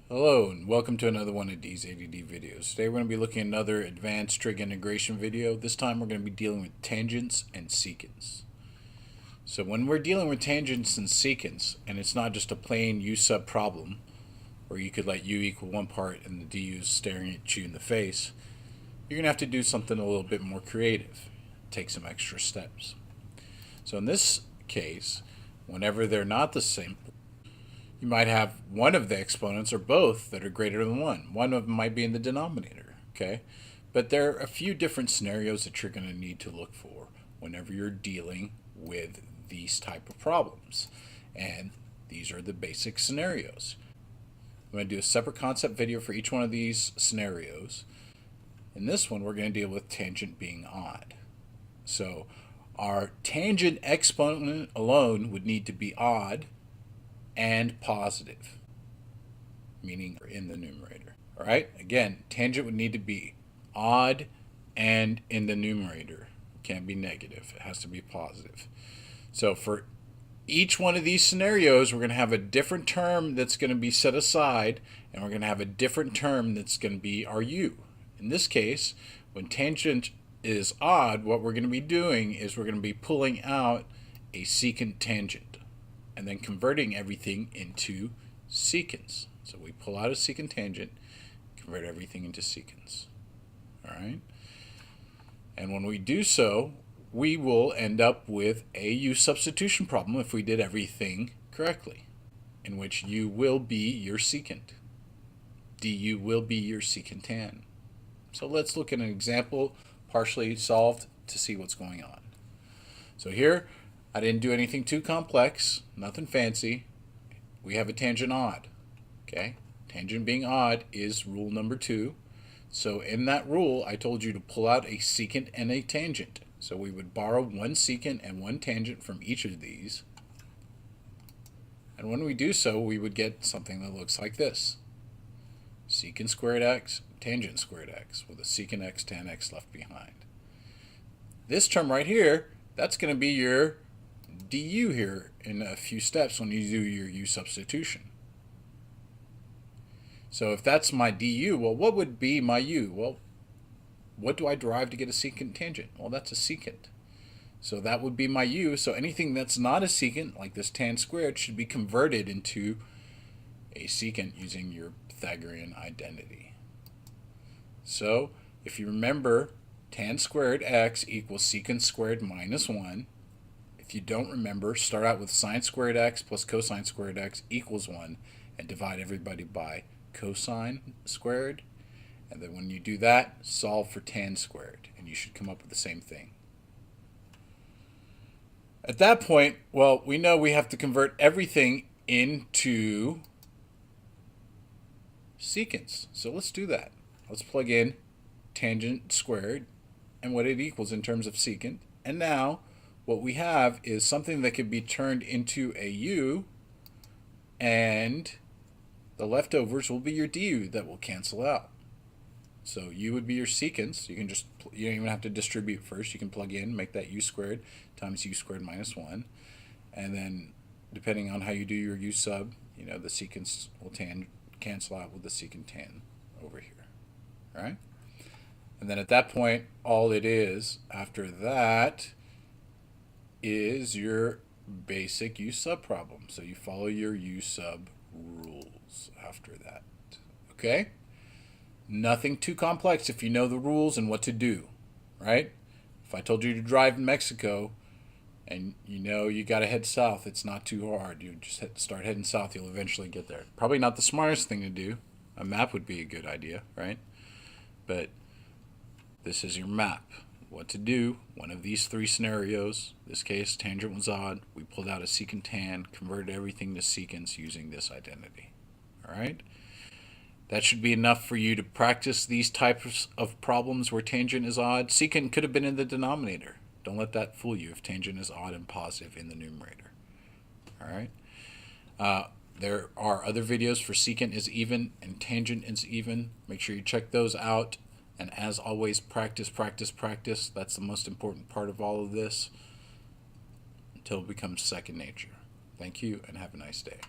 Hello and welcome to another one of these ADD videos. Today we're going to be looking at another advanced trig integration video. This time we're going to be dealing with tangents and secants. So when we're dealing with tangents and secants, and it's not just a plain u sub problem, where you could let u equal one part and the du is staring at you in the face, you're going to have to do something a little bit more creative. Take some extra steps. So in this case, whenever they're not the same, you might have one of the exponents or both that are greater than 1. One of them might be in the denominator, okay? But there are a few different scenarios that you're going to need to look for whenever you're dealing with these type of problems. And these are the basic scenarios. I'm going to do a separate concept video for each one of these scenarios. In this one, we're going to deal with tangent being odd. So our tangent exponent alone would need to be odd and positive, meaning in the numerator. All right, again, tangent would need to be odd and in the numerator. It can't be negative, it has to be positive. So for each one of these scenarios, we're going to have a different term that's going to be set aside, and we're going to have a different term that's going to be our u. In this case, when tangent is odd, what we're going to be doing is we're going to be pulling out a secant tangent and then converting everything into secants. So we pull out a secant tangent, convert everything into secants. All right? And when we do so, we will end up with a u substitution problem if we did everything correctly, in which u will be your secant. Du will be your secant tan. So let's look at an example partially solved to see what's going on. So here, I didn't do anything too complex, nothing fancy. We have a tangent odd, okay? Tangent being odd is rule number 2. So in that rule, I told you to pull out a secant and a tangent. So we would borrow one secant and one tangent from each of these. And when we do so, we would get something that looks like this. Secant squared x, tangent squared x, with a secant x, tan x left behind. This term right here, that's going to be your du here in a few steps when you do your u substitution. So if that's my du, well, what would be my u? Well, what do I derive to get a secant tangent? Well, that's a secant. So that would be my u. So anything that's not a secant, like this tan squared, should be converted into a secant using your Pythagorean identity. So if you remember, tan squared x equals secant squared minus 1. If you don't remember, start out with sine squared x plus cosine squared x equals 1 and divide everybody by cosine squared. And then when you do that, solve for tan squared, and you should come up with the same thing. At that point, well, we know we have to convert everything into secants. So let's do that. Let's plug in tangent squared and what it equals in terms of secant. And now what we have is something that could be turned into a u, and the leftovers will be your du that will cancel out. So u would be your secants. You don't even have to distribute first. You can plug in, make that u squared times u squared minus 1. And then depending on how you do your u sub, the secants will cancel out with the secant tan over here. All right? And then at that point, all it is after that is your basic u sub problem. So you follow your u sub rules after that. Okay? Nothing too complex if you know the rules and what to do, right? If I told you to drive in Mexico and you got to head south, it's not too hard. You just start heading south, you'll eventually get there. Probably not the smartest thing to do. A map would be a good idea, right? But this is your map. What to do, one of these 3 scenarios. In this case, tangent was odd. We pulled out a secant tan, converted everything to secants using this identity. All right? That should be enough for you to practice these types of problems where tangent is odd. Secant could have been in the denominator. Don't let that fool you if tangent is odd and positive in the numerator. All right? There are other videos for secant is even and tangent is even. Make sure you check those out. And as always, practice, practice, practice. That's the most important part of all of this until it becomes second nature. Thank you and have a nice day.